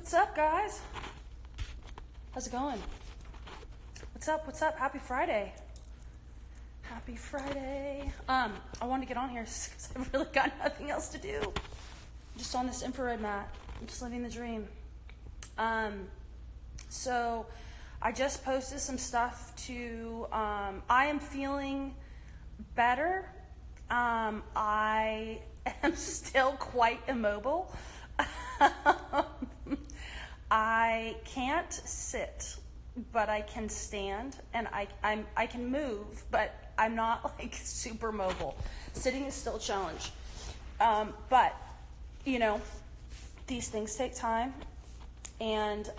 What's up, guys? How's it going? What's up? What's up? Happy Friday. Happy Friday. I wanted to get on here because I've really got nothing else to do. I'm just on this infrared mat. I'm just living the dream. So I just posted some stuff to, I am feeling better. I am still quite immobile. I can't sit, but I can stand, and I can move, but I'm not like super mobile. Sitting is still a challenge. But you know, these things take time, and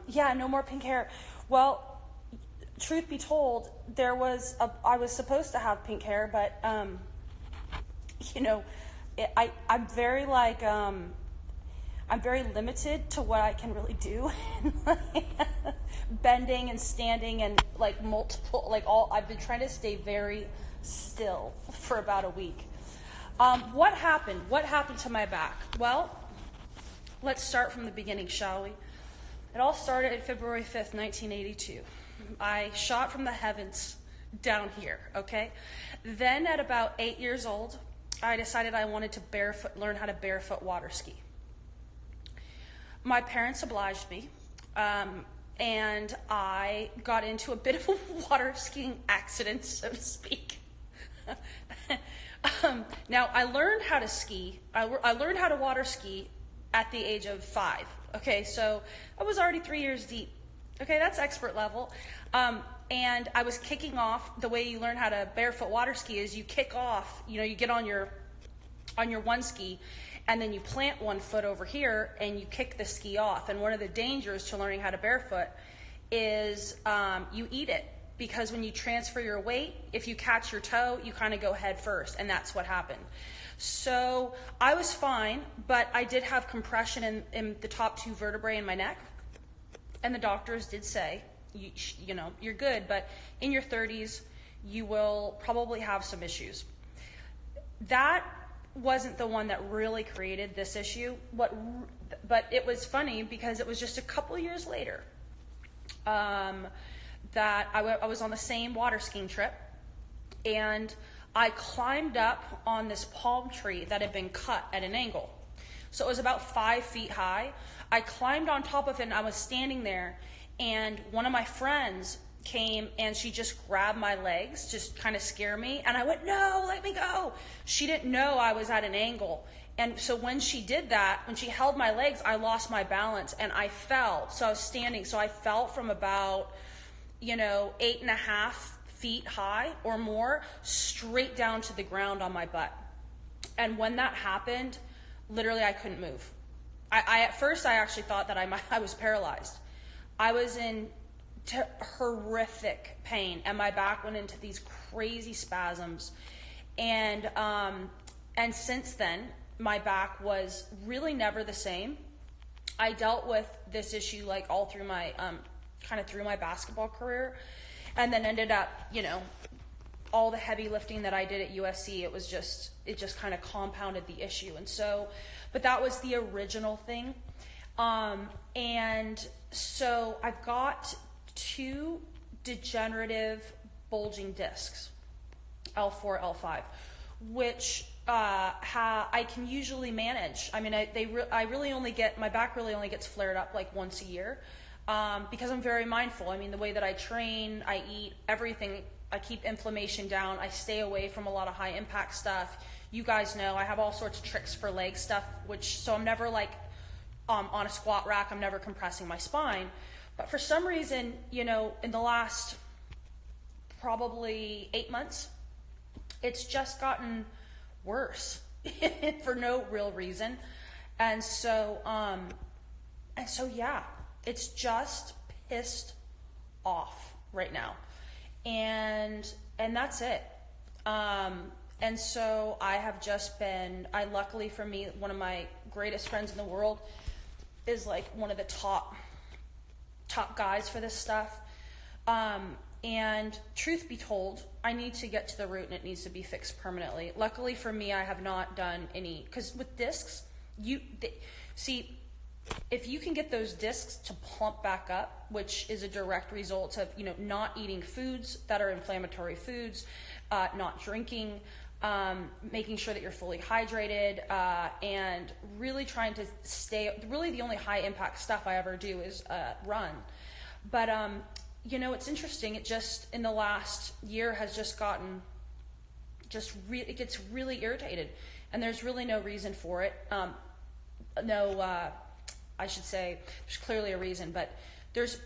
yeah, no more pink hair. Well, truth be told, I was supposed to have pink hair, but you know, I'm very like I'm very limited to what I can really do. Bending and standing and like multiple, I've been trying to stay very still for about a week. What happened? What happened to my back? Well, let's start from the beginning, shall we? It all started on February 5th, 1982. I shot from the heavens down here, okay? Then at about 8 years old, I decided I wanted to learn how to barefoot water ski. My parents obliged me, and I got into a bit of a water skiing accident, so to speak. Now, I learned how to ski. I learned how to water ski at the age of 5. Okay, so I was already 3 years deep. Okay, that's expert level. And I was kicking off. The way you learn how to barefoot water ski is you kick off. You know, you get on your one ski, and then you plant one foot over here and you kick the ski off. And one of the dangers to learning how to barefoot is you eat it, because when you transfer your weight, if you catch your toe, you kind of go head first, and that's what happened. So I was fine, but I did have compression in the top 2 vertebrae in my neck, and the doctors did say, you know, you're good, but in your 30s, you will probably have some issues. That wasn't the one that really created this issue. But it was funny because it was just a couple years later that I was on the same water skiing trip, and I climbed up on this palm tree that had been cut at an angle. So it was about 5 feet high. I climbed on top of it, and I was standing there, and one of my friends came and she just grabbed my legs, just kind of scare me, and I went, "No, let me go." She didn't know I was at an angle, and so when she did that, when she held my legs, I lost my balance and I fell. So I was standing, so I fell from about 8.5 feet high or more straight down to the ground on my butt. And when that happened, literally I couldn't move. I at first I actually thought that I was paralyzed. I was in horrific pain, and my back went into these crazy spasms, and since then my back was really never the same. I dealt with this issue like all through my kind of through my basketball career, and then ended up, all the heavy lifting that I did at USC, it just kind of compounded the issue. And so, but that was the original thing. And so I've got 2 degenerative bulging discs, L4, L5, which I can usually manage. I mean, my back really only gets flared up like once a year, because I'm very mindful. I mean, the way that I train, I eat, everything, I keep inflammation down. I stay away from a lot of high impact stuff. You guys know I have all sorts of tricks for leg stuff, so I'm never like on a squat rack, I'm never compressing my spine. But for some reason, in the last probably 8 months, it's just gotten worse for no real reason. And so yeah, it's just pissed off right now. And that's it. And so I have just been, luckily for me, one of my greatest friends in the world is like one of the top guys for this stuff. And truth be told, I need to get to the root and it needs to be fixed permanently. Luckily for me, I have not done any, because with discs, see, if you can get those discs to plump back up, which is a direct result of, not eating foods that are inflammatory foods, not drinking, making sure that you're fully hydrated, and really trying to really the only high impact stuff I ever do is run. But, it's interesting. It just, in the last year, has just gotten, it gets really irritated. And there's really no reason for it. I should say there's clearly a reason, but there's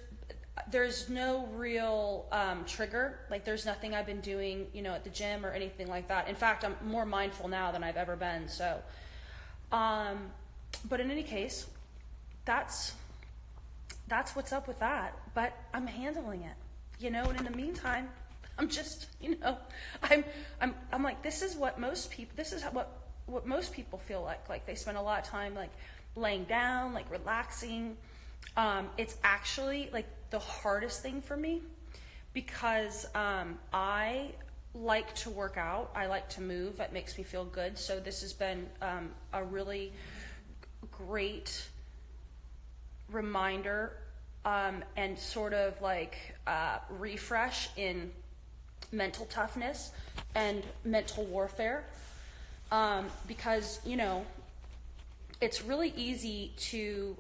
no real trigger. Like, there's nothing I've been doing, at the gym or anything like that. In fact, I'm more mindful now than I've ever been. So, but in any case, that's what's up with that. But I'm handling it, and in the meantime, I'm just, I'm like, this is what most people feel like. Like, they spend a lot of time like laying down, like relaxing. It's actually like the hardest thing for me because I like to work out. I like to move. It makes me feel good. So this has been a really great reminder and sort of like refresh in mental toughness and mental warfare, because it's really easy to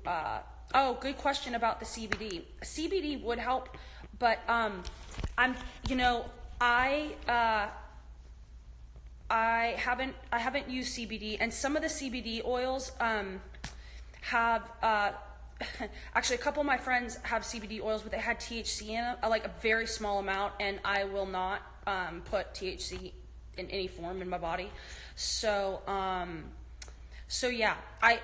good question about the CBD would help, but I haven't used CBD, and some of the CBD oils have actually, a couple of my friends have CBD oils, but they had THC in them, like a very small amount, and I will not put THC in any form in my body. So yeah, I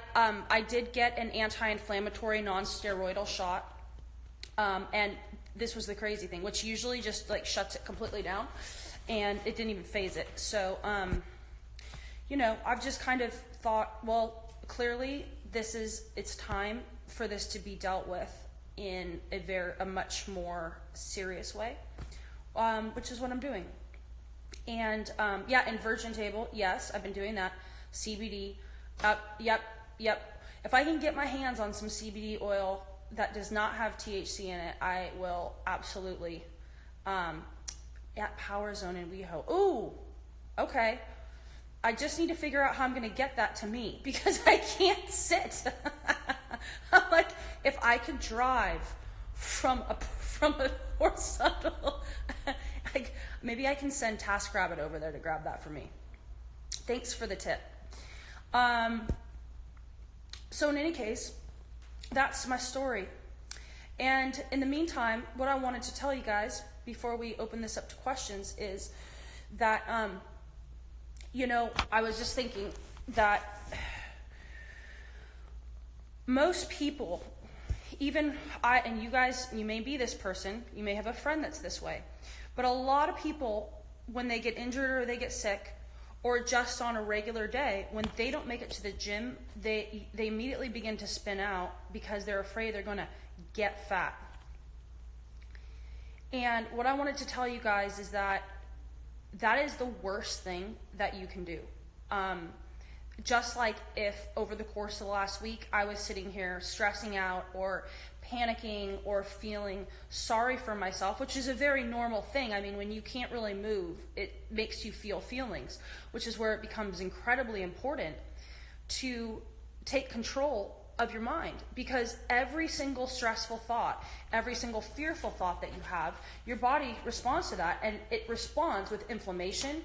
did get an anti-inflammatory non-steroidal shot, and this was the crazy thing, which usually just like shuts it completely down, and it didn't even phase it. So I've just kind of thought, well, clearly it's time for this to be dealt with in a much more serious way, which is what I'm doing. And inversion table, yes, I've been doing that. CBD, yep. If I can get my hands on some CBD oil that does not have THC in it, I will absolutely. At Power Zone in WeHo. Ooh, okay. I just need to figure out how I'm going to get that to me because I can't sit. I'm like, if I could drive from a horizontal, maybe I can send TaskRabbit over there to grab that for me. Thanks for the tip. So in any case, that's my story. And in the meantime, what I wanted to tell you guys before we open this up to questions is that, I was just thinking that most people, even I, and you guys, you may be this person, you may have a friend that's this way, but a lot of people, when they get injured or they get sick, or just on a regular day, when they don't make it to the gym, they immediately begin to spin out because they're afraid they're going to get fat. And what I wanted to tell you guys is that is the worst thing that you can do. Just like if over the course of the last week I was sitting here stressing out or panicking or feeling sorry for myself, which is a very normal thing. I mean, when you can't really move, it makes you feel feelings, which is where it becomes incredibly important to take control of your mind, because every single stressful thought, every single fearful thought that you have, your body responds to that, and it responds with inflammation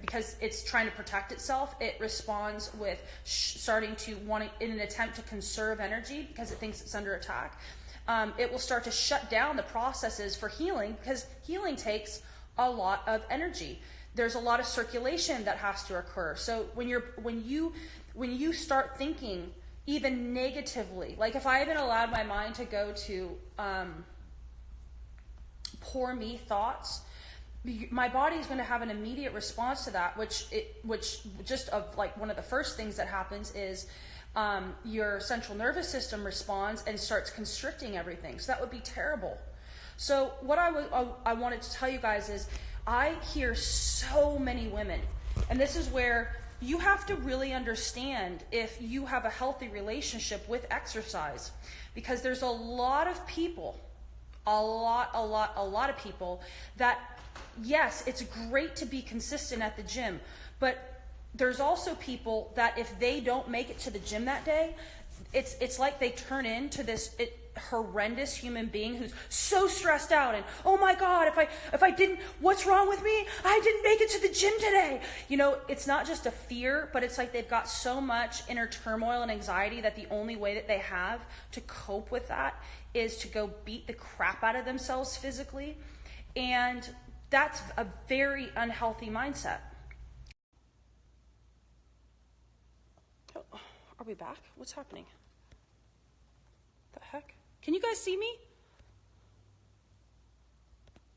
because it's trying to protect itself. It responds with starting to in an attempt to conserve energy because it thinks it's under attack. It will start to shut down the processes for healing because healing takes a lot of energy. There's a lot of circulation that has to occur. So when you start thinking even negatively, like if I even allowed my mind to go to poor me thoughts, my body is going to have an immediate response to that, which just of like one of the first things that happens is your central nervous system responds and starts constricting everything. So that would be terrible. So what I wanted to tell you guys is I hear so many women, and this is where you have to really understand if you have a healthy relationship with exercise, because there's a lot of people, a lot of people that, yes, it's great to be consistent at the gym, but there's also people that if they don't make it to the gym that day, it's like they turn into this horrendous human being who's so stressed out and, oh my God, if I didn't, what's wrong with me? I didn't make it to the gym today. You know, it's not just a fear, but it's like they've got so much inner turmoil and anxiety that the only way that they have to cope with that is to go beat the crap out of themselves physically. And that's a very unhealthy mindset. Oh, are we back? What's happening? The heck? Can you guys see me?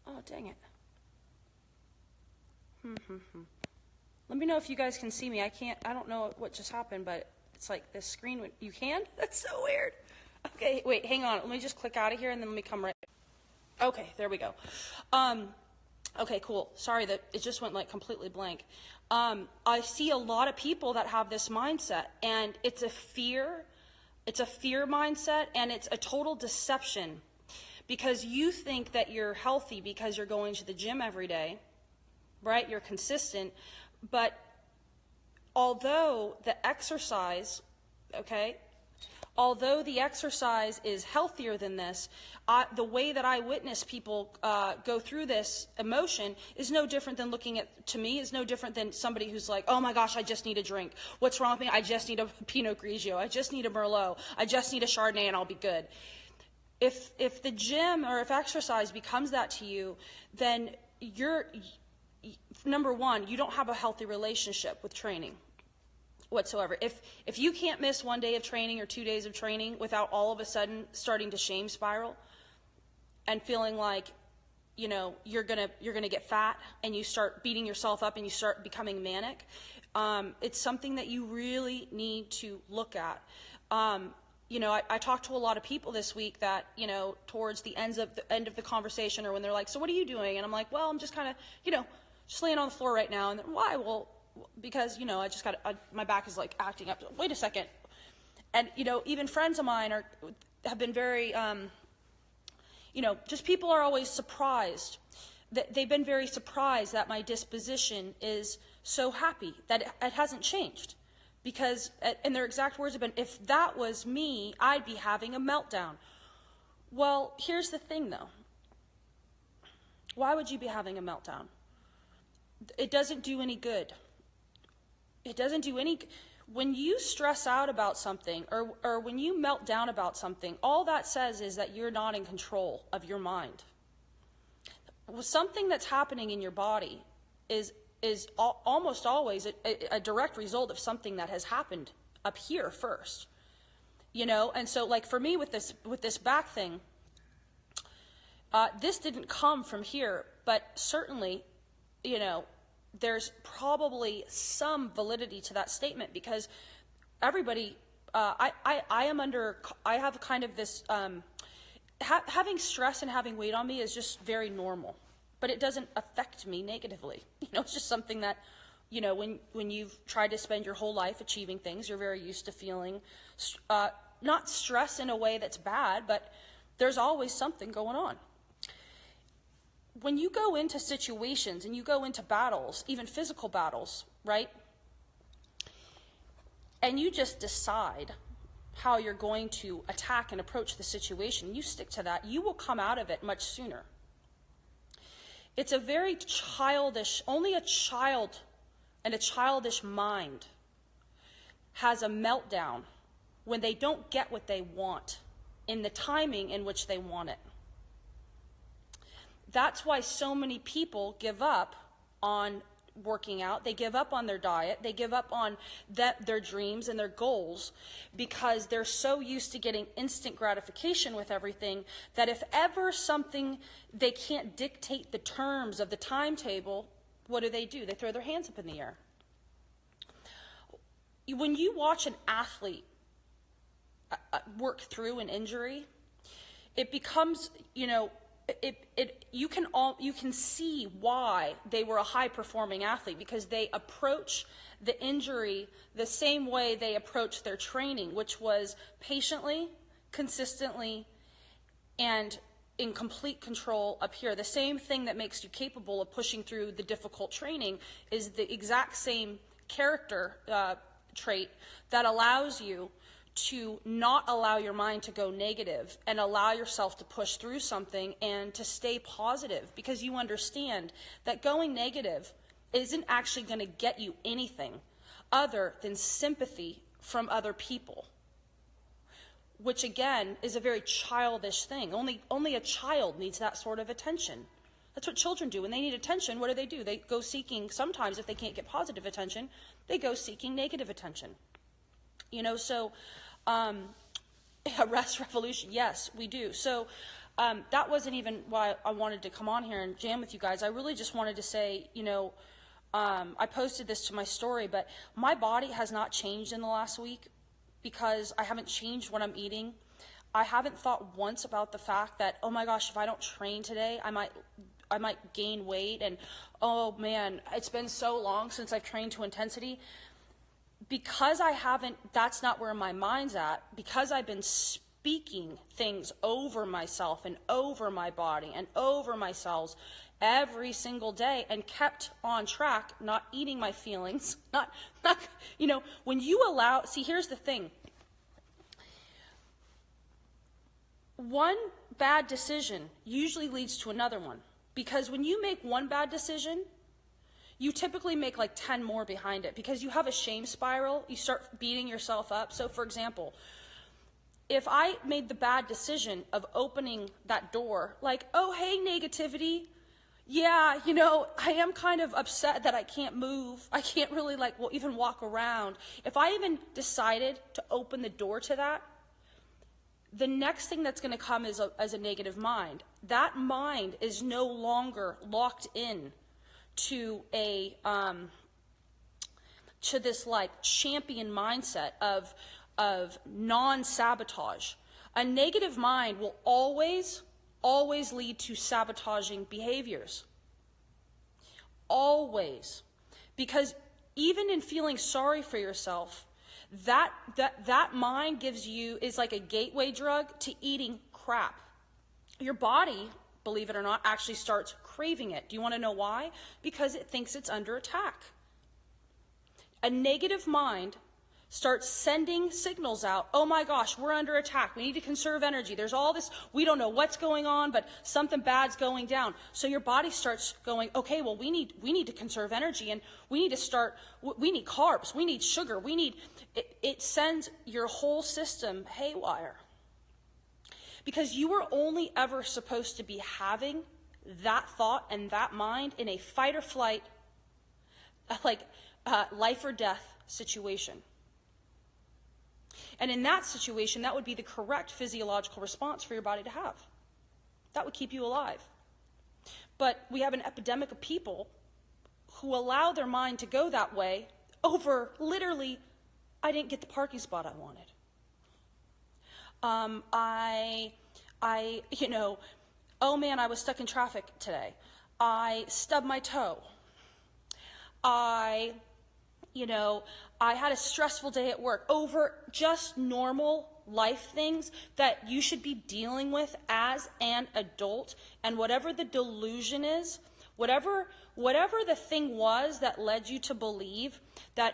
Oh, dang it. Let me know if you guys can see me. I don't know what just happened, but it's like this screen, you can? That's so weird. Okay, wait, hang on. Let me just click out of here and then let me come right. Okay, there we go. Okay, cool. Sorry that it just went like completely blank. I see a lot of people that have this mindset, and it's a fear. It's a fear mindset, and it's a total deception, because you think that you're healthy because you're going to the gym every day, right? You're consistent, but although the exercise, okay, although the exercise is healthier than this, the way that I witness people go through this emotion is no different than to me, is no different than somebody who's like, oh my gosh, I just need a drink. What's wrong with me? I just need a Pinot Grigio. I just need a Merlot. I just need a Chardonnay and I'll be good. If the gym or if exercise becomes that to you, then number one, you don't have a healthy relationship with training whatsoever. If you can't miss 1 day of training or 2 days of training without all of a sudden starting to shame spiral and feeling like, you know, you're gonna get fat and you start beating yourself up and you start becoming manic, it's something that you really need to look at. You know, I talked to a lot of people this week that, you know, towards the end of the conversation, or when they're like, so what are you doing? And I'm like, well, I'm just kind of, you know, just laying on the floor right now. And then, why? Well, because, you know, I just my back is like acting up. Wait a second. And, you know, even friends of mine have been very, you know, just people are always surprised. They've been very surprised that my disposition is so happy, that it hasn't changed. Because, and their exact words have been, if that was me, I'd be having a meltdown. Well, here's the thing though. Why would you be having a meltdown? It doesn't do any good. It doesn't do any. When you stress out about something, or when you melt down about something, all that says is that you're not in control of your mind. Something that's happening in your body is almost always a direct result of something that has happened up here first. You know, and so like for me with this back thing, this didn't come from here, but certainly, you know, there's probably some validity to that statement, because everybody, I have kind of this, having stress and having weight on me is just very normal, but it doesn't affect me negatively. You know, it's just something that, you know, when you've tried to spend your whole life achieving things, you're very used to feeling, not stress in a way that's bad, but there's always something going on. When you go into situations and you go into battles, even physical battles, right? And you just decide how you're going to attack and approach the situation, you stick to that, you will come out of it much sooner. It's a very childish, only a child and a childish mind has a meltdown when they don't get what they want in the timing in which they want it. That's why so many people give up on working out. They give up on their diet. They give up on their dreams and their goals, because they're so used to getting instant gratification with everything that if ever something, they can't dictate the terms of the timetable, what do? They throw their hands up in the air. When you watch an athlete work through an injury, it becomes, you know, you can see why they were a high performing athlete, because they approach the injury the same way they approach their training, which was patiently, consistently, and in complete control up here. The same thing that makes you capable of pushing through the difficult training is the exact same character trait that allows you to not allow your mind to go negative and allow yourself to push through something and to stay positive, because you understand that going negative isn't actually going to get you anything other than sympathy from other people, which again is a very childish thing. Only a child needs that sort of attention. That's what children do. When they need attention, what do? They go seeking, sometimes if they can't get positive attention, they go seeking negative attention. So a rest revolution, yes, we do. So that wasn't even why I wanted to come on here and jam with you guys. I really just wanted to say, I posted this to my story, but my body has not changed in the last week because I haven't changed what I'm eating. I haven't thought once about the fact that, oh my gosh, if I don't train today, I might gain weight, and oh man, it's been so long since I've trained to intensity. Because I haven't, that's not where my mind's at, because I've been speaking things over myself and over my body and over my cells every single day and kept on track, not eating my feelings, not when you allow, see, here's the thing. One bad decision usually leads to another one, because when you make one bad decision, you typically make like 10 more behind it, because you have a shame spiral. You start beating yourself up. So for example, if I made the bad decision of opening that door, like, oh, hey, negativity, yeah, I am kind of upset that I can't move. I can't really even walk around. If I even decided to open the door to that, the next thing that's going to come is as a negative mind. That mind is no longer locked in to this champion mindset of non-sabotage. A negative mind will always lead to sabotaging behaviors. Always. Because even in feeling sorry for yourself, that mind is like a gateway drug to eating crap. Your body, believe it or not, actually starts craving it. Do you want to know why? Because it thinks it's under attack. A negative mind starts sending signals out. Oh my gosh, we're under attack. We need to conserve energy. There's all this, we don't know what's going on, but something bad's going down. So your body starts going, okay, well, we need to conserve energy, and we need carbs, we need sugar, it sends your whole system haywire. Because you were only ever supposed to be having that thought and that mind in a fight or flight, life or death situation. And in that situation, that would be the correct physiological response for your body to have. That would keep you alive. But we have an epidemic of people who allow their mind to go that way over literally, I didn't get the parking spot I wanted. Oh man, I was stuck in traffic today. I stubbed my toe. I had a stressful day at work over just normal life things that you should be dealing with as an adult. And whatever the delusion is, whatever the thing was that led you to believe that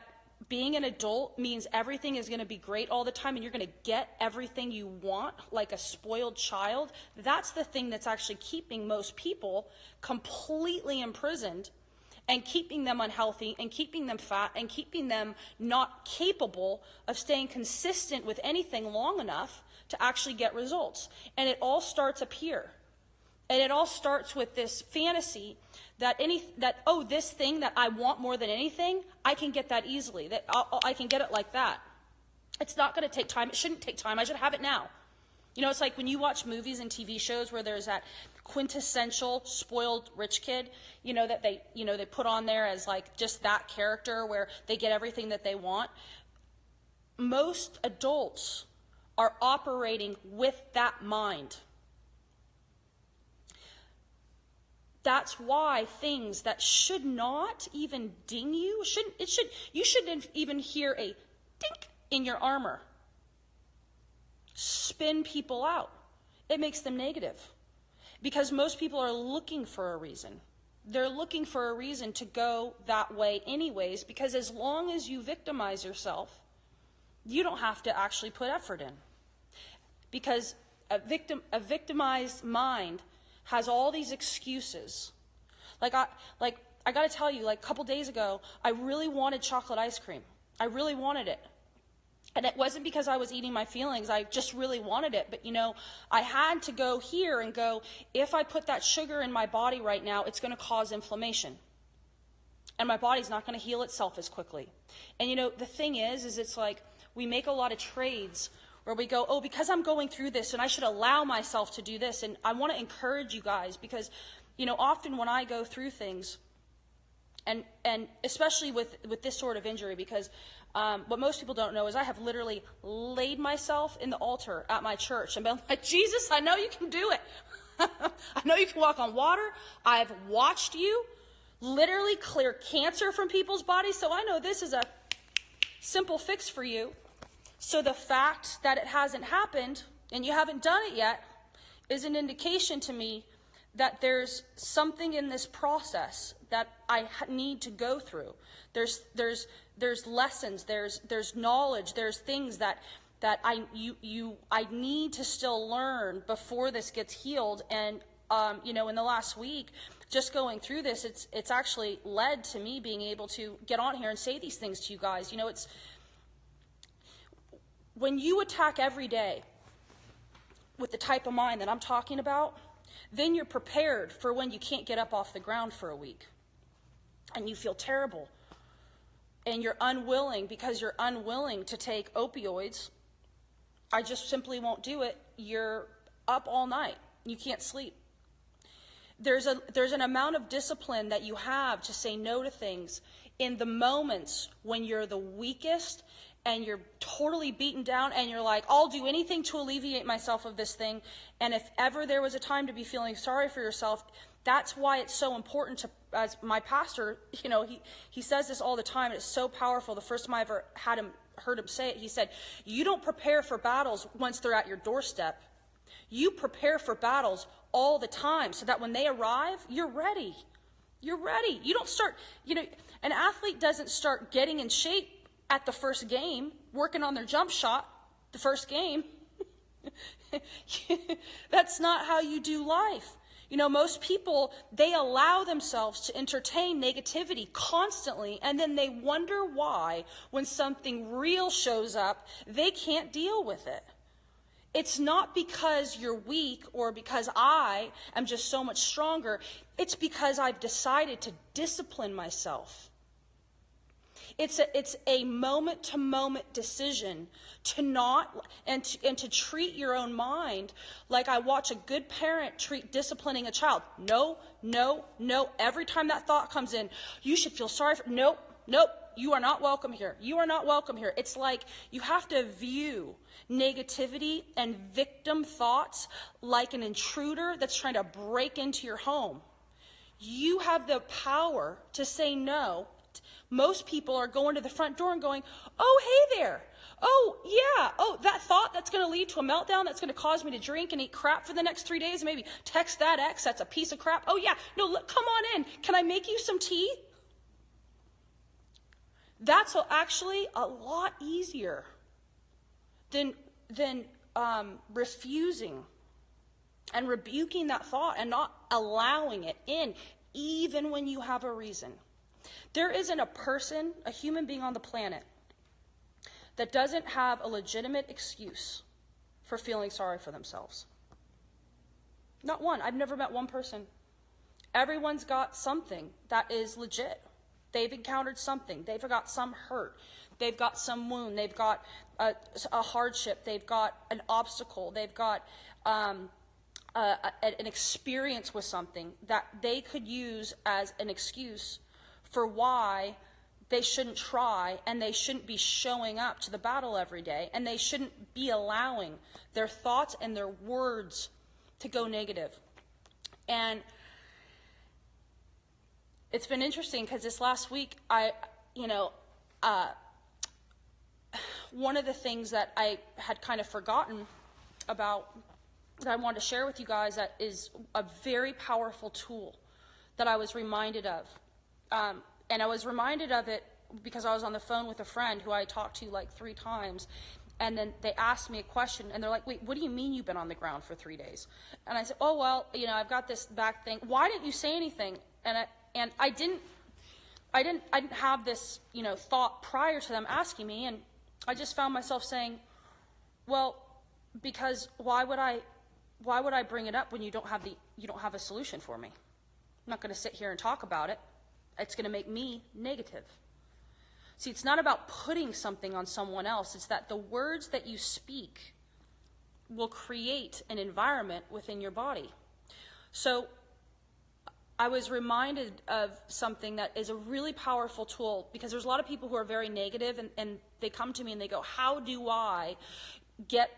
being an adult means everything is going to be great all the time and you're going to get everything you want like a spoiled child, that's the thing that's actually keeping most people completely imprisoned and keeping them unhealthy and keeping them fat and keeping them not capable of staying consistent with anything long enough to actually get results. And it all starts up here. And it all starts with this fantasy that this thing that I want more than anything, I can get that easily. That I can get it like that. It's not going to take time. It shouldn't take time. I should have it now. It's like when you watch movies and TV shows where there's that quintessential spoiled rich kid, that they put on there as like just that character where they get everything that they want. Most adults are operating with that mind. That's why things that should not even ding you, you shouldn't even hear a dink in your armor spin people out. It makes them negative. Because most people are looking for a reason. They're looking for a reason to go that way anyways, because as long as you victimize yourself, you don't have to actually put effort in. Because a victimized mind has all these excuses. Like I got to tell you, like a couple days ago, I really wanted chocolate ice cream. I really wanted it. And it wasn't because I was eating my feelings. I just really wanted it. But, I had to go here and go, if I put that sugar in my body right now, it's going to cause inflammation. And my body's not going to heal itself as quickly. And, the thing is it's like we make a lot of trades where we go, oh, because I'm going through this and I should allow myself to do this. And I want to encourage you guys because, often when I go through things, and especially with this sort of injury, because what most people don't know is I have literally laid myself in the altar at my church and been like, Jesus, I know you can do it. I know you can walk on water. I've watched you literally clear cancer from people's bodies, so I know this is a simple fix for you. So the fact that it hasn't happened and you haven't done it yet is an indication to me that there's something in this process that I need to go through. There's lessons, there's knowledge, there's things that I need to still learn before this gets healed. And in the last week, just going through this, it's actually led to me being able to get on here and say these things to you guys. It's when you attack every day with the type of mind that I'm talking about, then you're prepared for when you can't get up off the ground for a week and you feel terrible and you're unwilling because you're unwilling to take opioids. I just simply won't do it. You're up all night. You can't sleep. There's an amount of discipline that you have to say no to things in the moments when you're the weakest and you're totally beaten down and you're like, I'll do anything to alleviate myself of this thing. And if ever there was a time to be feeling sorry for yourself, that's why it's so important to, as my pastor, he says this all the time. It's so powerful. The first time I ever heard him say it, he said, you don't prepare for battles once they're at your doorstep. You prepare for battles all the time so that when they arrive, you're ready. You're ready. You don't start, an athlete doesn't start getting in shape at the first game, working on their jump shot, the first game. That's not how you do life. Most people, they allow themselves to entertain negativity constantly, and then they wonder why, when something real shows up, they can't deal with it. It's not because you're weak or because I am just so much stronger. It's because I've decided to discipline myself. It's a moment-to-moment decision to not and to treat your own mind like I watch a good parent treat disciplining a child. No, no, no. Every time that thought comes in, you should feel sorry for. Nope, nope. You are not welcome here. You are not welcome here. It's like you have to view negativity and victim thoughts like an intruder that's trying to break into your home. You have the power to say no. Most people are going to the front door and going, oh, hey there. Oh, yeah. Oh, that thought that's going to lead to a meltdown that's going to cause me to drink and eat crap for the next 3 days. Maybe text that ex. That's a piece of crap. Oh, yeah. No, look, come on in. Can I make you some tea? That's actually a lot easier than refusing and rebuking that thought and not allowing it in, even when you have a reason. There isn't a person, a human being on the planet, that doesn't have a legitimate excuse for feeling sorry for themselves. Not one. I've never met one person. Everyone's got something that is legit. They've encountered something. They've got some hurt. They've got some wound. They've got a hardship. They've got an obstacle. They've got an experience with something that they could use as an excuse for why they shouldn't try and they shouldn't be showing up to the battle every day, and they shouldn't be allowing their thoughts and their words to go negative. And it's been interesting because this last week, one of the things that I had kind of forgotten about that I wanted to share with you guys that is a very powerful tool that I was reminded of. And I was reminded of it because I was on the phone with a friend who I talked to like 3 times. And then they asked me a question, and they're like, wait, what do you mean you've been on the ground for 3 days? And I said, oh, well, I've got this back thing. Why didn't you say anything? And I didn't have this, thought prior to them asking me. And I just found myself saying, well, because why would I bring it up when you don't have a solution for me? I'm not going to sit here and talk about it. It's going to make me negative. See, it's not about putting something on someone else. It's that the words that you speak will create an environment within your body. So I was reminded of something that is a really powerful tool, because there's a lot of people who are very negative, and they come to me and they go, how do I get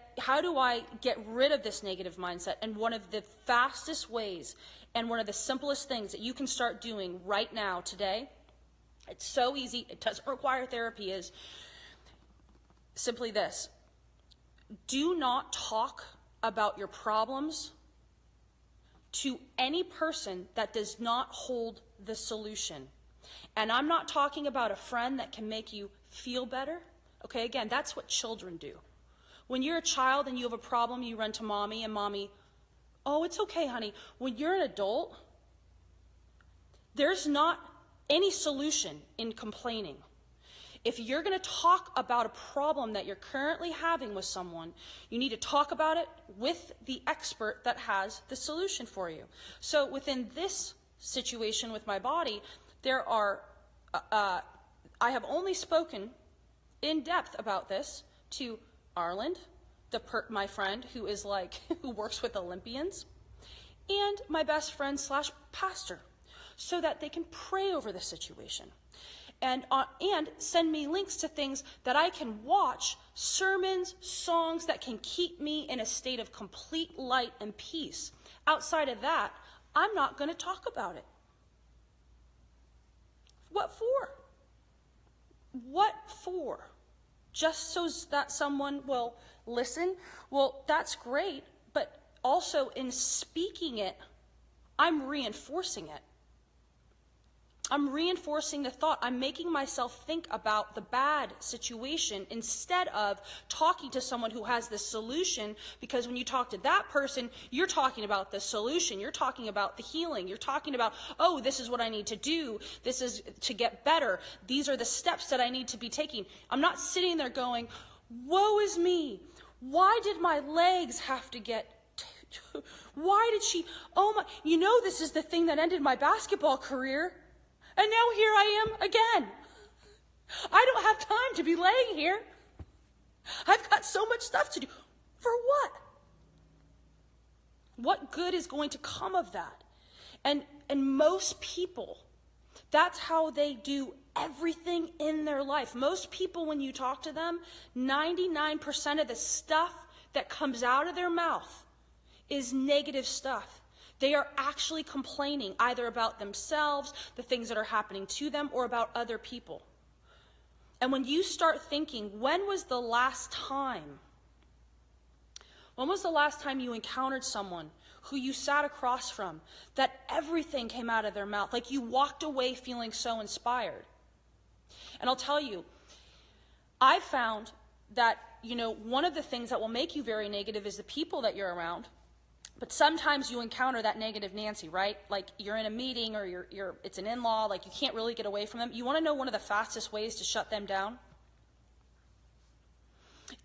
rid of this negative mindset? And one of the fastest ways and one of the simplest things that you can start doing right now, today, it's so easy, it doesn't require therapy, is simply this. Do not talk about your problems to any person that does not hold the solution. And I'm not talking about a friend that can make you feel better. Okay, again, that's what children do. When you're a child and you have a problem, you run to mommy, and mommy, oh, it's okay, honey. When you're an adult, there's not any solution in complaining. If you're going to talk about a problem that you're currently having with someone, you need to talk about it with the expert that has the solution for you. So within this situation with my body, I have only spoken in depth about this to Arland, my friend who is who works with Olympians, and my best friend / pastor, so that they can pray over the situation. And send me links to things that I can watch, sermons, songs that can keep me in a state of complete light and peace. Outside of that, I'm not going to talk about it. What for? What for? Just so that someone will listen? Well, that's great, but also in speaking it, I'm reinforcing it. I'm reinforcing the thought. I'm making myself think about the bad situation instead of talking to someone who has the solution, because when you talk to that person, you're talking about the solution. You're talking about the healing. You're talking about, oh, this is what I need to do. This is to get better. These are the steps that I need to be taking. I'm not sitting there going, woe is me. Why did my legs have to get why did she, oh my, this is the thing that ended my basketball career. And now here I am again. I don't have time to be laying here. I've got so much stuff to do. For what? What good is going to come of that? And most people, that's how they do everything in their life. Most people, when you talk to them, 99% of the stuff that comes out of their mouth is negative stuff. They are actually complaining either about themselves, the things that are happening to them, or about other people. And when you start thinking, when was the last time you encountered someone who you sat across from that everything came out of their mouth, like you walked away feeling so inspired? And I'll tell you, I found that, one of the things that will make you very negative is the people that you're around. But sometimes you encounter that negative Nancy, right? Like you're in a meeting, or it's an in-law, like you can't really get away from them. You want to know one of the fastest ways to shut them down?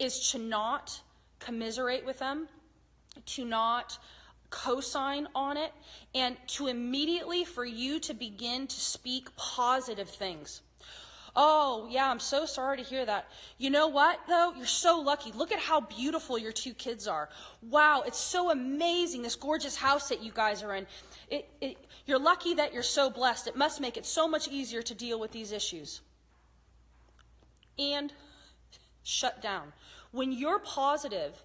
Is to not commiserate with them, to not co-sign on it, and to immediately for you to begin to speak positive things. Oh, yeah, I'm so sorry to hear that. You know what, though? You're so lucky. Look at how beautiful your 2 kids are. Wow, it's so amazing, this gorgeous house that you guys are in. You're lucky that you're so blessed. It must make it so much easier to deal with these issues. And shut down. When you're positive,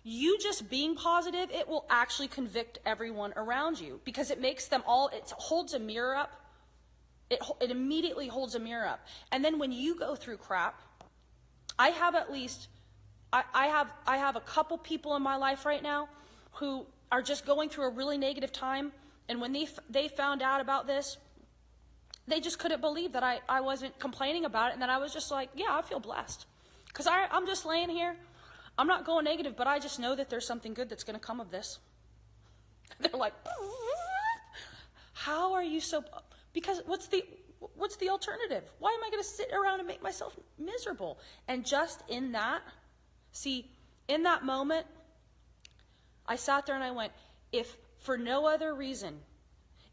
you just being positive, it will actually convict everyone around you, because it makes them all, it holds a mirror up It immediately holds a mirror up. And then when you go through crap, I have at least, I have a couple people in my life right now who are just going through a really negative time. And when they found out about this, they just couldn't believe that I wasn't complaining about it. And that I was just like, yeah, I feel blessed. Because I'm just laying here. I'm not going negative, but I just know that there's something good that's going to come of this. They're like, how are you so... Because what's the alternative? Why am I going to sit around and make myself miserable? And just in that, in that moment, I sat there and I went, if for no other reason,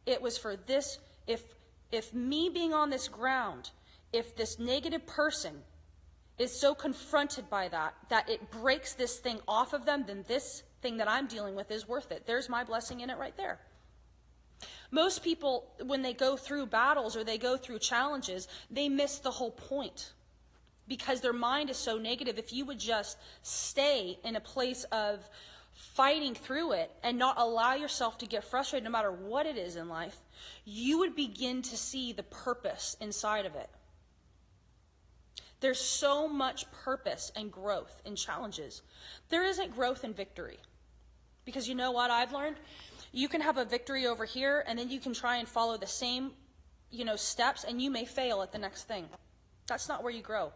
it was for this, if me being on this ground, if this negative person is so confronted by that it breaks this thing off of them, then this thing that I'm dealing with is worth it. There's my blessing in it right there. Most people, when they go through battles or they go through challenges, they miss the whole point because their mind is so negative. If you would just stay in a place of fighting through it and not allow yourself to get frustrated no matter what it is in life, you would begin to see the purpose inside of it. There's so much purpose and growth in challenges. There isn't growth in victory. Because you know what I've learned? You can have a victory over here, and then you can try and follow the same, steps, and you may fail at the next thing. That's not where you grow.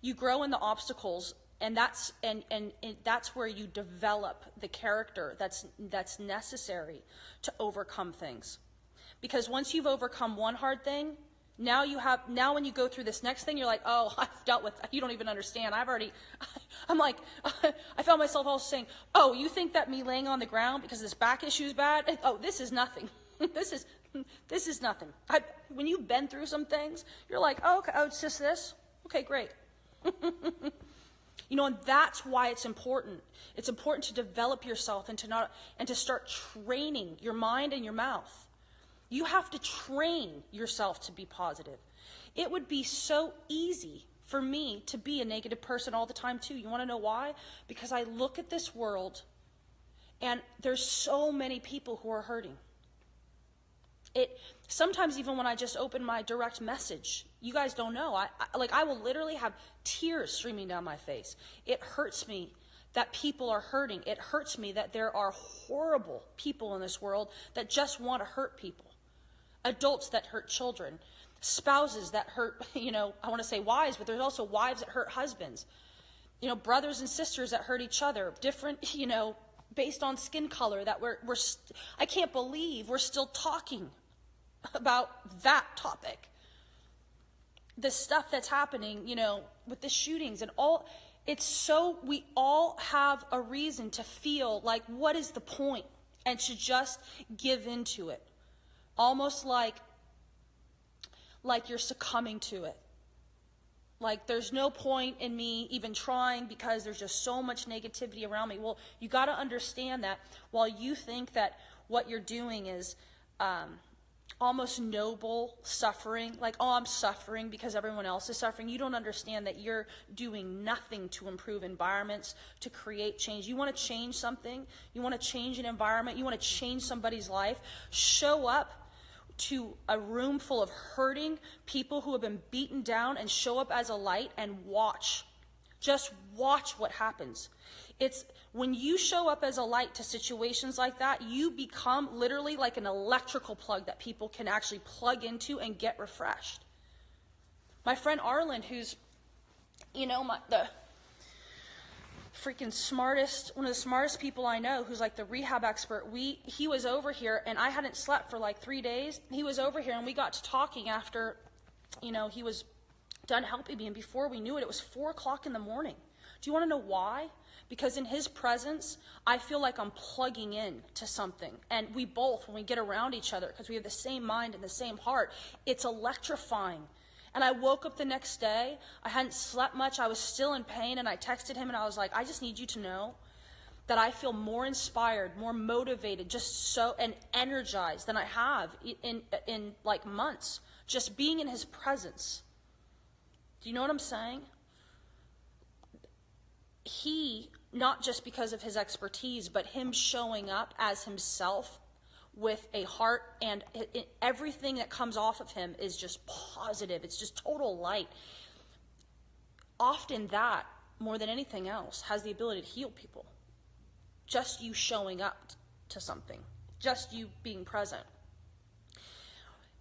You grow in the obstacles, and that's where you develop the character that's necessary to overcome things. Because once you've overcome one hard thing, now when you go through this next thing, you're like, oh, I've dealt with that. You don't even understand. I'm like, I found myself also saying, oh, you think that me laying on the ground because this back issue is bad? Oh, this is nothing. This is nothing. When you've been through some things, you're like, oh, okay, it's just this? Okay, great. And that's why it's important. It's important to develop yourself and to start training your mind and your mouth. You have to train yourself to be positive. It would be so easy for me to be a negative person all the time too. You want to know why? Because I look at this world and there's so many people who are hurting. Sometimes even when I just open my direct message, you guys don't know. I will literally have tears streaming down my face. It hurts me that people are hurting. It hurts me that there are horrible people in this world that just want to hurt people. Adults that hurt children, spouses that hurt, I want to say wives, but there's also wives that hurt husbands, brothers and sisters that hurt each other, different, based on skin color, that I can't believe we're still talking about that topic. The stuff that's happening, with the shootings and all, we all have a reason to feel like, what is the point? And to just give into it. Almost like you're succumbing to it. Like there's no point in me even trying because there's just so much negativity around me. Well, you got to understand that while you think that what you're doing is almost noble suffering, like, oh, I'm suffering because everyone else is suffering, you don't understand that you're doing nothing to improve environments, to create change. You want to change something, you want to change an environment, you want to change somebody's life, show up to a room full of hurting people who have been beaten down and show up as a light and watch. Just watch what happens. It's when you show up as a light to situations like that, you become literally like an electrical plug that people can actually plug into and get refreshed. My friend Arlen, who's, the freaking smartest, one of the smartest people I know, who's like the rehab expert, he was over here and I hadn't slept for like 3 days. He was over here and we got to talking after, he was done helping me, and before we knew it, it was 4:00 in the morning. Do you want to know why? Because in his presence, I feel like I'm plugging in to something. And we both, when we get around each other, because we have the same mind and the same heart, it's electrifying. And I woke up the next day, I hadn't slept much, I was still in pain, and I texted him and I was like, I just need you to know that I feel more inspired, more motivated, and energized than I have in like months, just being in his presence. Do you know what I'm saying? He, not just because of his expertise, but him showing up as himself, with a heart, and everything that comes off of him is just positive. It's just total light. Often that, more than anything else, has the ability to heal people. Just you showing up to something, just you being present.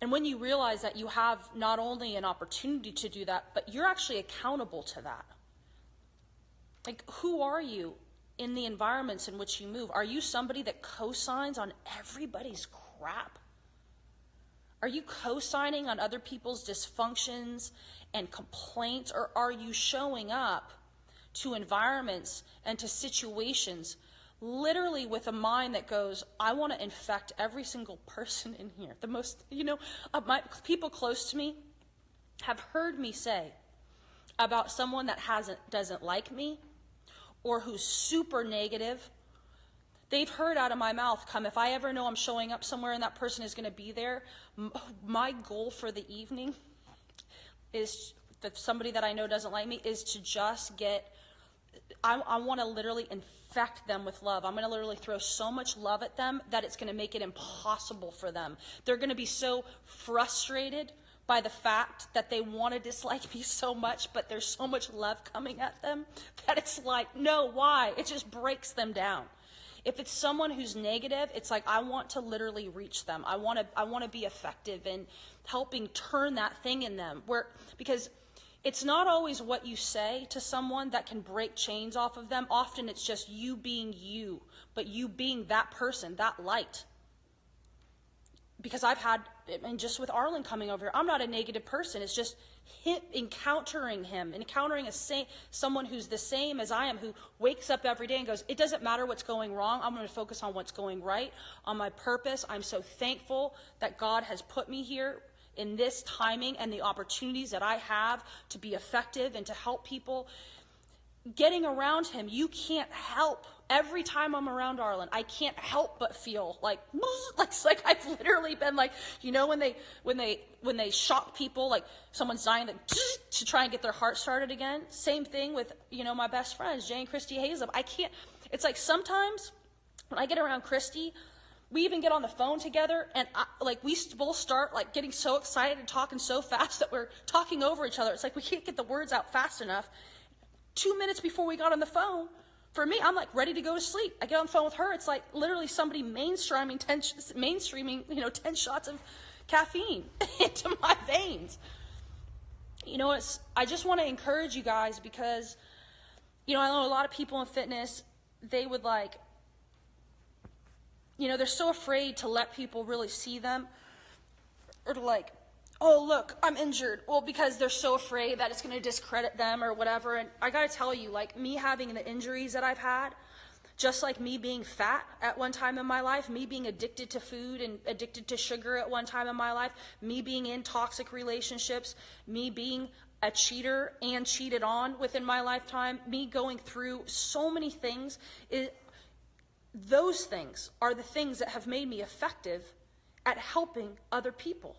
And when you realize that you have not only an opportunity to do that, but you're actually accountable to that. Like, who are you in the environments in which you move? Are you somebody that co-signs on everybody's crap? Are you co-signing on other people's dysfunctions and complaints? Or are you showing up to environments and to situations literally with a mind that goes, I want to infect every single person in here? The most, my people close to me have heard me say about someone that doesn't like me or who's super negative. They've heard out of my mouth come, if I ever know I'm showing up somewhere and that person is going to be there, my goal for the evening is, that somebody that I know doesn't like me, is to just I want to literally infect them with love. I'm going to literally throw so much love at them that it's going to make it impossible for them. They're going to be so frustrated by the fact that they want to dislike me so much, but there's so much love coming at them that it's like, no, why? It just breaks them down. If it's someone who's negative, it's like, I want to literally reach them. I want to be effective in helping turn that thing in them, because it's not always what you say to someone that can break chains off of them. Often it's just you being you, but you being that person, that light. Because I've had, and just with Arlen coming over here, I'm not a negative person. It's just encountering someone who's the same as I am, who wakes up every day and goes, it doesn't matter what's going wrong. I'm going to focus on what's going right, on my purpose. I'm so thankful that God has put me here in this timing and the opportunities that I have to be effective and to help people. Getting around him, you can't help. Every time I'm around Arlen, I can't help but feel like it's like I've literally been like, when they shock people, like someone's dying, to try and get their heart started again. Same thing with my best friends, Jay and Christy Hazelip. I can't. It's like sometimes when I get around Christy, we even get on the phone together, and we both start getting so excited and talking so fast that we're talking over each other. It's like we can't get the words out fast enough. 2 minutes before we got on the phone, for me, I'm ready to go to sleep. I get on the phone with her. It's like literally somebody mainstreaming 10 shots of caffeine into my veins. I just want to encourage you guys, because, I know a lot of people in fitness, they would they're so afraid to let people really see them, or to oh, look, I'm injured. Well, because they're so afraid that it's going to discredit them or whatever. And I got to tell you, me having the injuries that I've had, just like me being fat at one time in my life, me being addicted to food and addicted to sugar at one time in my life, me being in toxic relationships, me being a cheater and cheated on within my lifetime, me going through so many things, those things are the things that have made me effective at helping other people.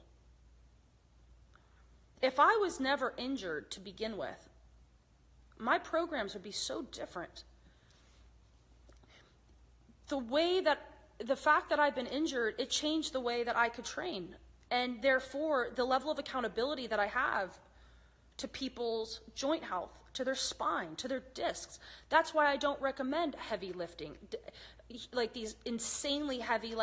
If I was never injured to begin with, my programs would be so different. The fact that I've been injured, it changed the way that I could train. And therefore, the level of accountability that I have to people's joint health, to their spine, to their discs. That's why I don't recommend heavy lifting, these insanely heavy,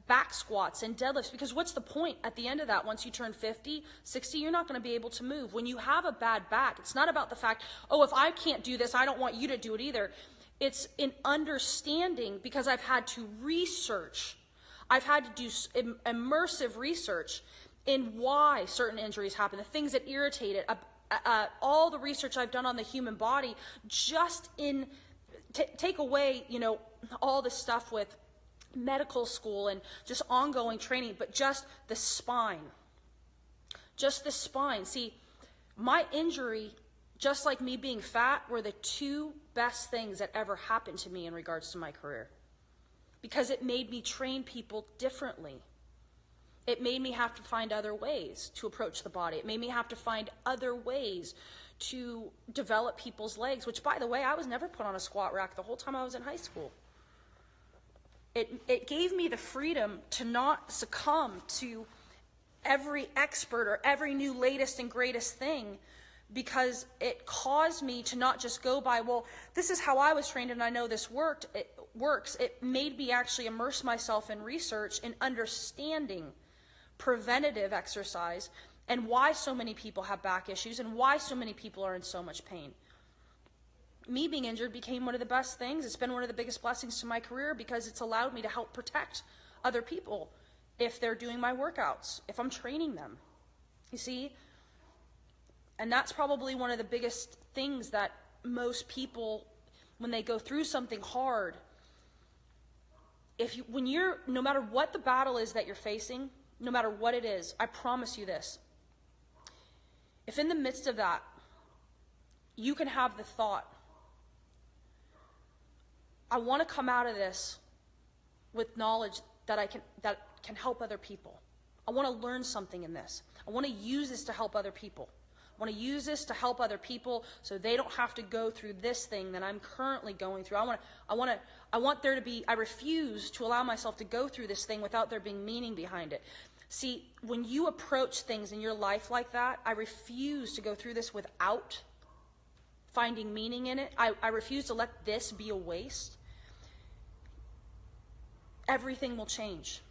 back squats and deadlifts, because what's the point at the end of that? Once you turn 50, 60, you're not going to be able to move. When you have a bad back, it's not about the fact, oh, if I can't do this, I don't want you to do it either. It's an understanding, because I've had to research. I've had to do immersive research in why certain injuries happen, the things that irritate it, all the research I've done on the human body, just take away, all the stuff with medical school and just ongoing training, but just the spine. Just the spine. See, my injury, just like me being fat, were the two best things that ever happened to me in regards to my career. Because it made me train people differently. It made me have to find other ways to approach the body. It made me have to find other ways to develop people's legs, which, by the way, I was never put on a squat rack the whole time I was in high school. It gave me the freedom to not succumb to every expert or every new latest and greatest thing, because it caused me to not just go by, well, this is how I was trained and I know this works. It made me actually immerse myself in research and understanding preventative exercise and why so many people have back issues and why so many people are in so much pain. Me being injured became one of the best things. It's been one of the biggest blessings to my career, because it's allowed me to help protect other people if they're doing my workouts, if I'm training them. You see? And that's probably one of the biggest things that most people, when they go through something hard, no matter what the battle is that you're facing, no matter what it is, I promise you this. If in the midst of that, you can have the thought, I want to come out of this with knowledge that can help other people. I want to learn something in this. I want to use this to help other people. I want to use this to help other people so they don't have to go through this thing that I'm currently going through. I refuse to allow myself to go through this thing without there being meaning behind it. See, when you approach things in your life like that, I refuse to go through this without finding meaning in it. I refuse to let this be a waste. Everything will change.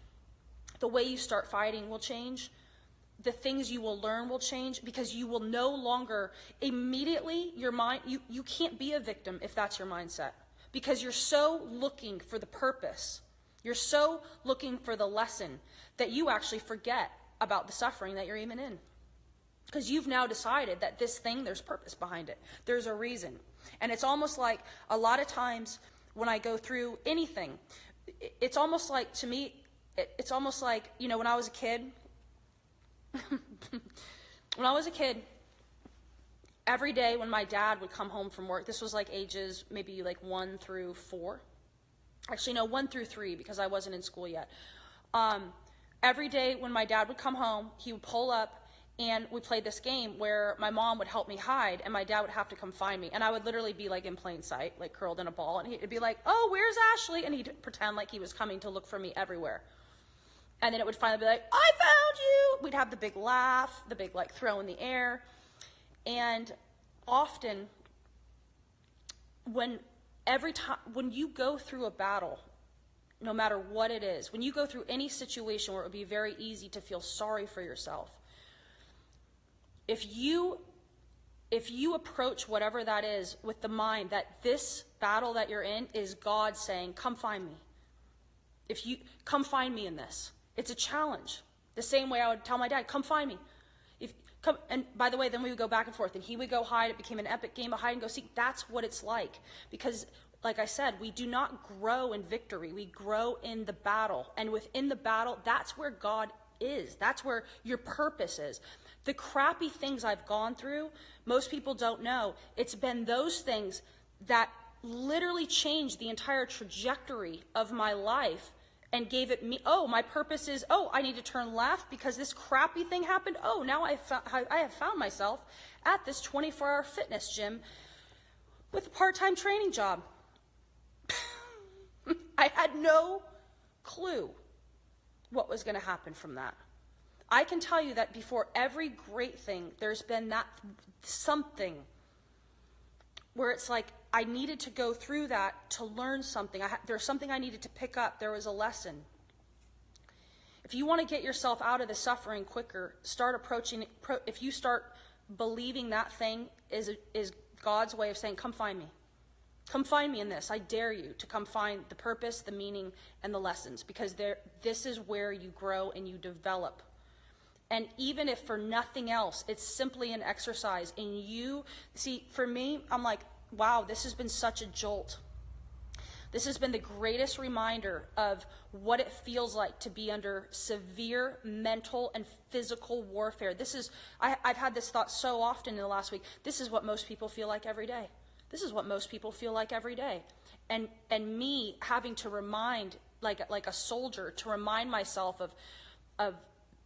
The way you start fighting will change. The things you will learn will change, because you will no longer immediately, your mind, you can't be a victim if that's your mindset, because you're so looking for the purpose. You're so looking for the lesson that you actually forget about the suffering that you're even in. Because you've now decided that this thing, there's purpose behind it. There's a reason. And it's almost like a lot of times when I go through anything, it's almost like, to me, it's almost like, when I was a kid, every day when my dad would come home from work, this was like ages maybe like 1 through 4. Actually, no, 1 through 3, because I wasn't in school yet. Every day when my dad would come home, he would pull up, and we played this game where my mom would help me hide, and my dad would have to come find me. And I would literally be like in plain sight, like curled in a ball, and he'd be like, oh, where's Ashley? And he'd pretend like he was coming to look for me everywhere. And then it would finally be like, I found you! We'd have the big laugh, the big like throw in the air. And often, when you go through a battle, no matter what it is, when you go through any situation where it would be very easy to feel sorry for yourself, if you approach whatever that is with the mind that this battle that you're in is God saying, come find me. Come find me in this. It's a challenge. The same way I would tell my dad, come find me. And by the way, then we would go back and forth, and he would go hide. It became an epic game of hide and go seek. That's what it's like. Because, like I said, we do not grow in victory. We grow in the battle. And within the battle, that's where God is. That's where your purpose is. The crappy things I've gone through, most people don't know. It's been those things that literally changed the entire trajectory of my life and gave it me, my purpose is, I need to turn left because this crappy thing happened. Now I have found myself at this 24-hour fitness gym with a part-time training job. I had no clue what was going to happen from that. I can tell you that before every great thing, there's been that something where it's like I needed to go through that to learn something. There's something I needed to pick up. There was a lesson. If you want to get yourself out of the suffering quicker, start approaching it. If you start believing that thing is God's way of saying, come find me. Come find me in this. I dare you to come find the purpose, the meaning, and the lessons, because this is where you grow and you develop. And even if for nothing else, it's simply an exercise. And you, see, for me, I'm like, wow, this has been such a jolt. This has been the greatest reminder of what it feels like to be under severe mental and physical warfare. I've had this thought so often in the last week. This is what most people feel like every day. This is what most people feel like every day. And me having to remind, like a soldier, to remind myself of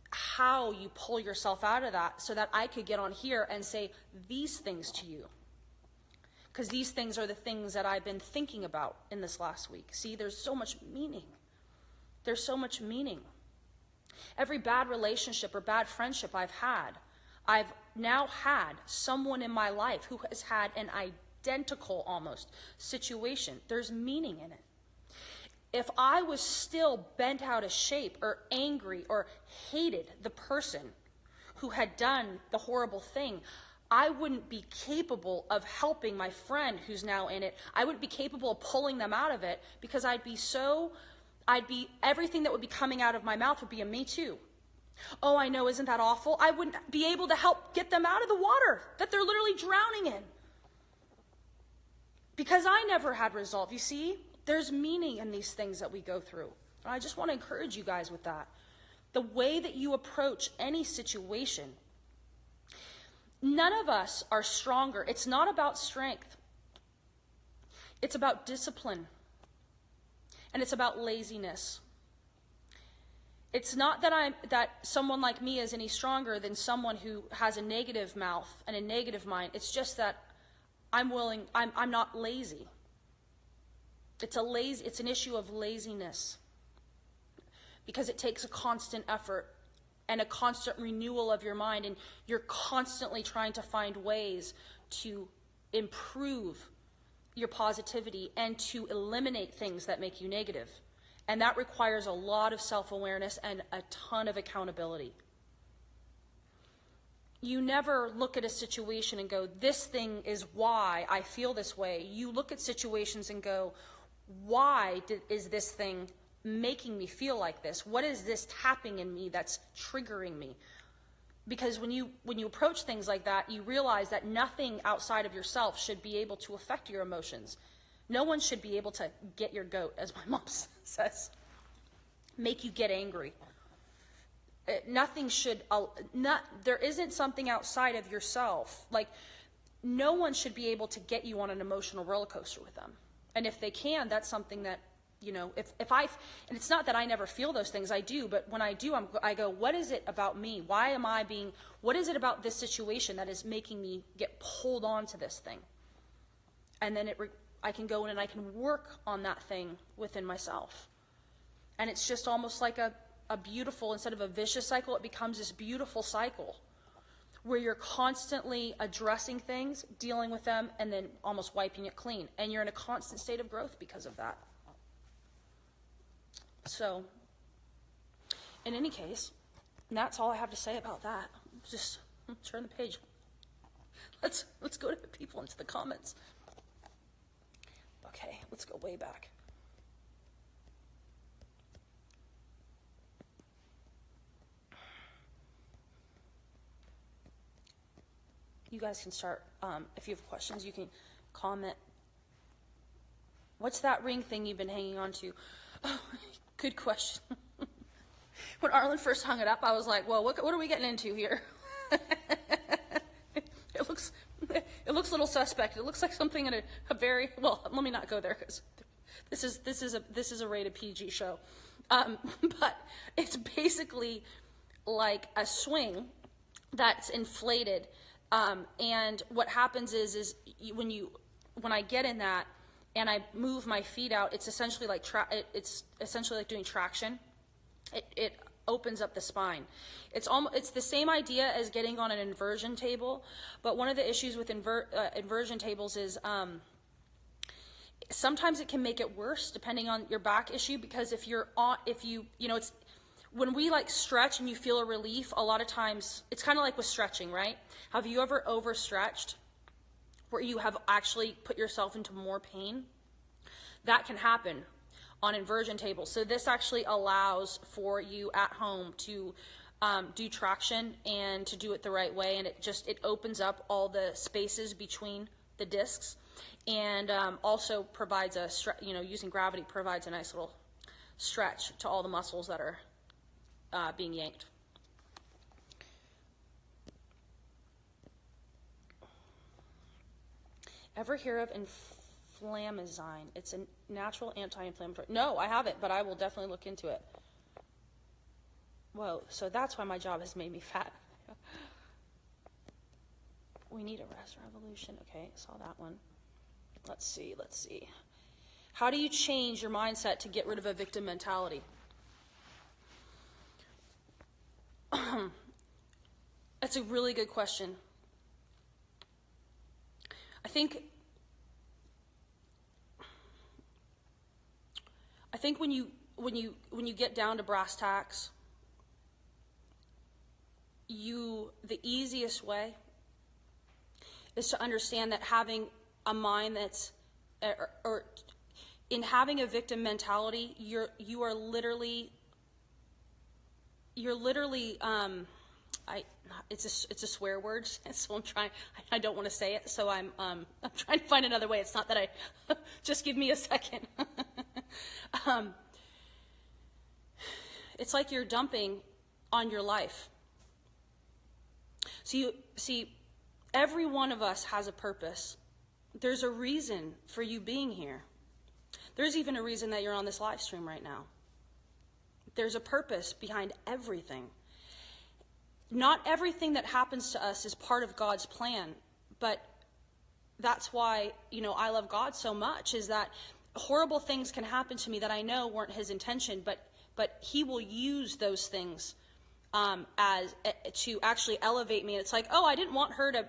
how you pull yourself out of that so that I could get on here and say these things to you. Because these things are the things that I've been thinking about in this last week. See, there's so much meaning. There's so much meaning. Every bad relationship or bad friendship I've now had someone in my life who has had an identical almost situation. There's meaning in it. If I was still bent out of shape or angry or hated the person who had done the horrible thing, I wouldn't be capable of helping my friend who's now in it. I wouldn't be capable of pulling them out of it, because everything that would be coming out of my mouth would be a me too. Oh, I know, isn't that awful? I wouldn't be able to help get them out of the water that they're literally drowning in, because I never had resolve. You see, there's meaning in these things that we go through. And I just want to encourage you guys with that. The way that you approach any situation, none of us are stronger. It's not about strength. It's about discipline. And it's about laziness. It's not that someone like me is any stronger than someone who has a negative mouth and a negative mind. It's just that I'm not lazy. It's an issue of laziness, because it takes a constant effort and a constant renewal of your mind, and you're constantly trying to find ways to improve your positivity and to eliminate things that make you negative. And that requires a lot of self-awareness and a ton of accountability. You never look at a situation and go, this thing is why I feel this way. You look at situations and go, why is this thing making me feel like this? What is this tapping in me that's triggering me? Because when you approach things like that, you realize that nothing outside of yourself should be able to affect your emotions. No one should be able to get your goat, as my mom says, make you get angry. There isn't something outside of yourself. Like, no one should be able to get you on an emotional roller coaster with them. And if they can, that's something that, and it's not that I never feel those things, I do, but when I do, I go, what is it about me? What is it about this situation that is making me get pulled on to this thing? And then I can go in and I can work on that thing within myself. And it's just almost like a beautiful, instead of a vicious cycle, it becomes this beautiful cycle where you're constantly addressing things, dealing with them, and then almost wiping it clean. And you're in a constant state of growth because of that. So, in any case, that's all I have to say about that. Just turn the page. Let's go to the people into the comments. Okay, let's go way back. You guys can start, if you have questions, you can comment. What's that ring thing you've been hanging on to? Oh, good question. When Arlen first hung it up, I was like, well, what are we getting into here? It looks a little suspect. It looks like something in a very, well, let me not go there, because this is a rated PG show. But it's basically like a swing that's inflated. And what happens is when I get in that and I move my feet out, it's essentially like doing traction. It opens up the spine. It's the same idea as getting on an inversion table, but one of the issues with inversion tables is sometimes it can make it worse depending on your back issue, because it's when we like stretch and you feel a relief, a lot of times it's kind of like with stretching, right? Have you ever overstretched where you have actually put yourself into more pain? That can happen on inversion tables. So this actually allows for you at home to do traction and to do it the right way, and it opens up all the spaces between the discs, and also provides using gravity provides a nice little stretch to all the muscles that are being yanked. Ever hear of inflammasine? It's a natural anti-inflammatory. No, I haven't, but I will definitely look into it. Whoa, so that's why my job has made me fat. We need a rest revolution. Okay, saw that one. Let's see. How do you change your mindset to get rid of a victim mentality? That's a really good question. I think when you get down to brass tacks, the easiest way is to understand that having a mind that's, or in having a victim mentality, you're literally it's a swear word, so I don't want to say it, so I'm trying to find another way. It's not that just give me a second. It's like you're dumping on your life. So every one of us has a purpose. There's a reason for you being here. There's even a reason that you're on this live stream right now. There's a purpose behind everything. Not everything that happens to us is part of God's plan, but that's why, I love God so much, is that horrible things can happen to me that I know weren't his intention, but he will use those things as to actually elevate me. And it's like, oh, I didn't want her to,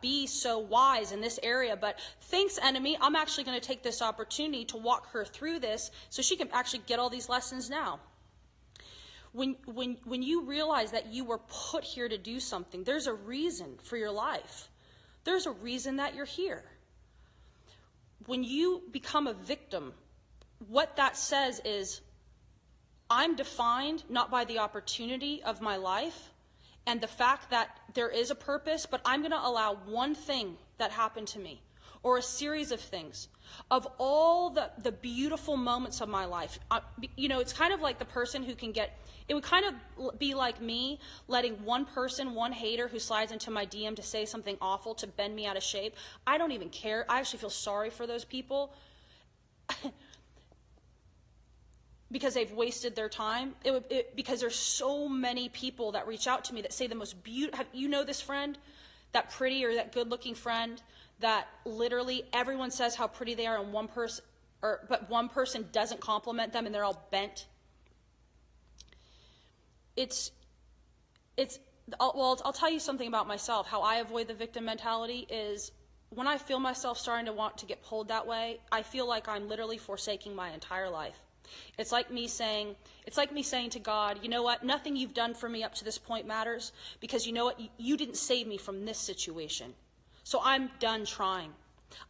be so wise in this area, but thanks, enemy, I'm actually going to take this opportunity to walk her through this so she can actually get all these lessons now. When you realize that you were put here to do something, there's a reason for your life. There's a reason that you're here. When you become a victim, what that says is, I'm defined not by the opportunity of my life and the fact that there is a purpose, but I'm going to allow one thing that happened to me, or a series of things, of all the beautiful moments of my life. It's kind of like the person who can it would kind of be like me letting one hater who slides into my DM to say something awful to bend me out of shape. I don't even care. I actually feel sorry for those people because they've wasted their time. Because there's so many people that reach out to me that say the most beautiful, this friend, that pretty or that good looking friend that literally everyone says how pretty they are, and but one person doesn't compliment them and they're all bent. I'll tell you something about myself. How I avoid the victim mentality is when I feel myself starting to want to get pulled that way, I feel like I'm literally forsaking my entire life. It's like me saying to God, you know what? Nothing you've done for me up to this point matters, because you know what? You didn't save me from this situation. So I'm done trying.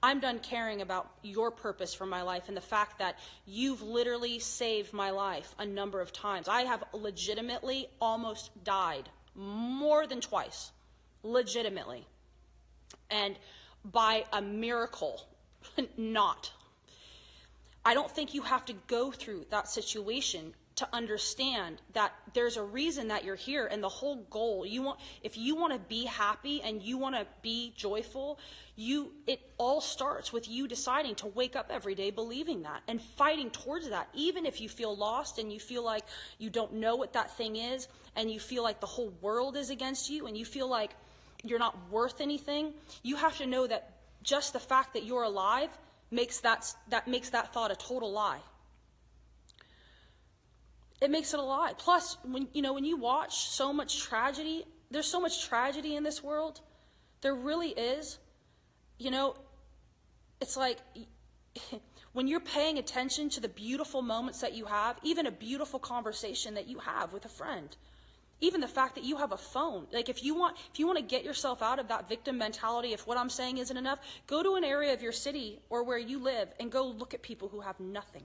I'm done caring about your purpose for my life and the fact that you've literally saved my life a number of times. I have legitimately almost died more than twice, legitimately. And by a miracle, not. I don't think you have to go through that situation to understand that there's a reason that you're here, and the whole goal, if you want to be happy and you want to be joyful, it all starts with you deciding to wake up every day believing that and fighting towards that. Even if you feel lost and you feel like you don't know what that thing is, and you feel like the whole world is against you, and you feel like you're not worth anything, you have to know that just the fact that you're alive makes that thought a total lie. It makes it a lie. Plus, when you watch so much tragedy, there's so much tragedy in this world. There really is. It's like when you're paying attention to the beautiful moments that you have, even a beautiful conversation that you have with a friend, even the fact that you have a phone. Like if you want to get yourself out of that victim mentality, if what I'm saying isn't enough, go to an area of your city or where you live and go look at people who have nothing.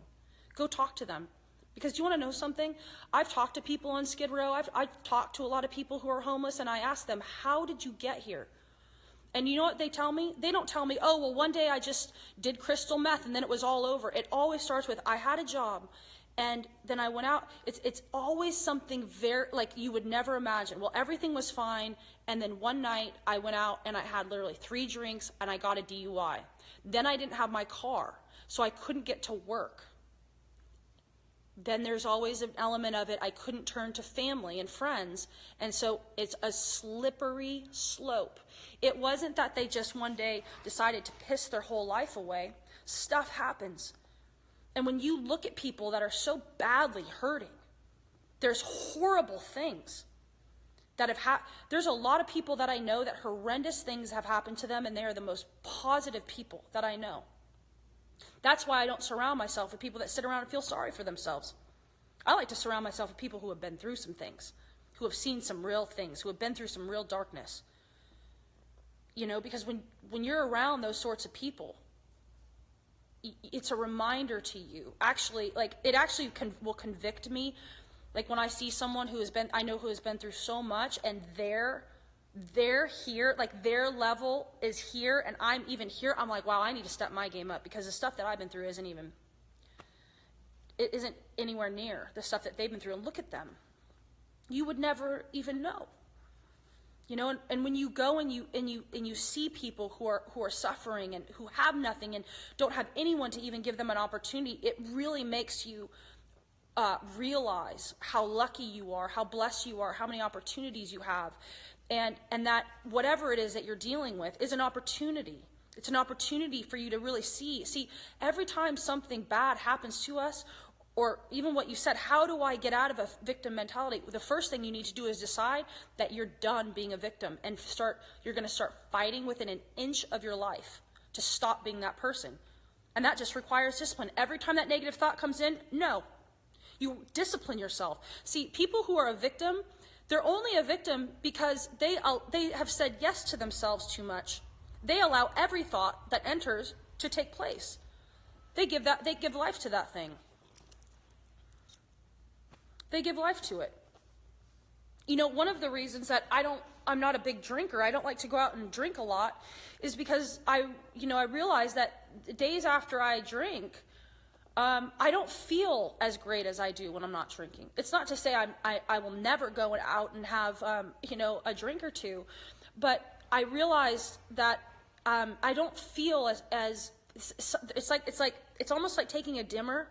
Go talk to them. Because do you want to know something? I've talked to people on Skid Row. I've talked to a lot of people who are homeless, and I ask them, how did you get here? And you know what they tell me? They don't tell me, oh, well, one day I just did crystal meth and then it was all over. It always starts with, I had a job and then I went out. It's always something very, like you would never imagine. Well, everything was fine, and then one night I went out and I had literally 3 drinks and I got a DUI. Then I didn't have my car, so I couldn't get to work. Then there's always an element of it, I couldn't turn to family and friends. And so it's a slippery slope. It wasn't that they just one day decided to piss their whole life away. Stuff happens. And when you look at people that are so badly hurting, There's horrible things that have happened. There's a lot of people that I know that horrendous things have happened to them, and they are the most positive people that I know. That's why I don't surround myself with people that sit around and feel sorry for themselves. I like to surround myself with people who have been through some things, who have seen some real things, who have been through some real darkness. You know, because when you're around those sorts of people, it's a reminder to you. Actually, like, it actually will convict me. Like, when I see someone who has been through so much, and they're here, like, their level is here, and I'm even here, I'm like, wow, I need to step my game up, because the stuff that I've been through isn't anywhere near the stuff that they've been through. And look at them. You would never even know. You know, and when you go and you see people who are suffering and who have nothing and don't have anyone to even give them an opportunity, it really makes you realize how lucky you are, how blessed you are, how many opportunities you have, and that whatever it is that you're dealing with is an opportunity. It's an opportunity for you to really see. Every time something bad happens to us, or even what you said, how do I get out of a victim mentality? The first thing you need to do is decide that you're done being a victim, and you're going to start fighting within an inch of your life to stop being that person. And that just requires discipline. Every time that negative thought comes in, no. You discipline yourself. See, people who are a victim, they're only a victim because they have said yes to themselves too much. They allow every thought that enters to take place. They give life to that thing. They give life to it. You know, one of the reasons that I'm not a big drinker, I don't like to go out and drink a lot, is because I realize that days after I drink, I don't feel as great as I do when I'm not drinking. It's not to say I will never go out and have a drink or two, but I realize that I don't feel as it's almost like taking a dimmer,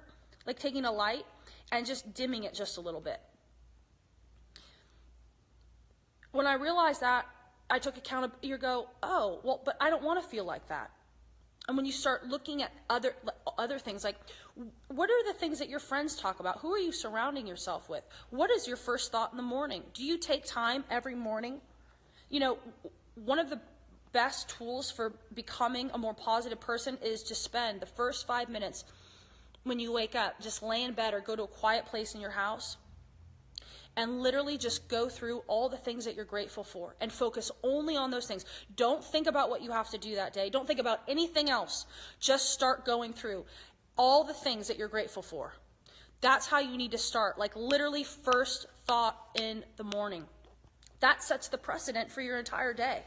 like taking a light and just dimming it just a little bit. When I realized that, I took accountability. You go, oh, well, but I don't want to feel like that. And when you start looking at other things, like, what are the things that your friends talk about? Who are you surrounding yourself with? What is your first thought in the morning? Do you take time every morning? You know, one of the best tools for becoming a more positive person is to spend the first 5 minutes when you wake up, just lay in bed or go to a quiet place in your house and literally just go through all the things that you're grateful for and focus only on those things. Don't think about what you have to do that day. Don't think about anything else. Just start going through all the things that you're grateful for. That's how you need to start, like literally first thought in the morning. That sets the precedent for your entire day.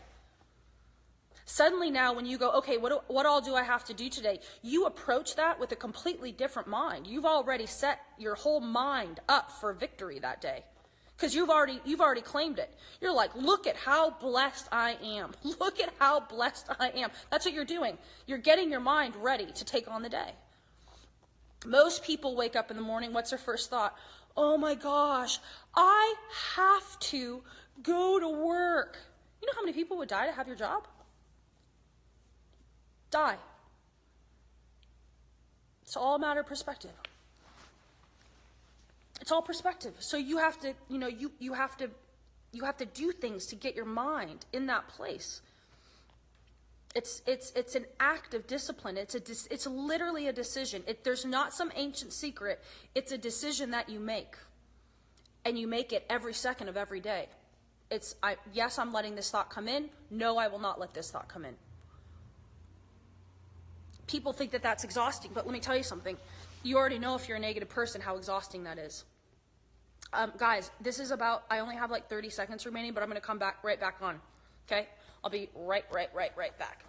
Suddenly now when you go, okay, what all do I have to do today? You approach that with a completely different mind. You've already set your whole mind up for victory that day because you've already claimed it. You're like, look at how blessed I am. Look at how blessed I am. That's what you're doing. You're getting your mind ready to take on the day. Most people wake up in the morning, what's their first thought? Oh my gosh, I have to go to work. You know how many people would die to have your job? Die. It's all a matter of perspective. It's all perspective. So you have to, you have to do things to get your mind in that place. It's an act of discipline. It's literally a decision. There's not some ancient secret. It's a decision that you make, and you make it every second of every day. Yes, I'm letting this thought come in. No, I will not let this thought come in. People think that that's exhausting, but let me tell you something. You already know if you're a negative person how exhausting that is. Guys, this is I only have like 30 seconds remaining, but I'm going to come right back on. Okay? I'll be right back.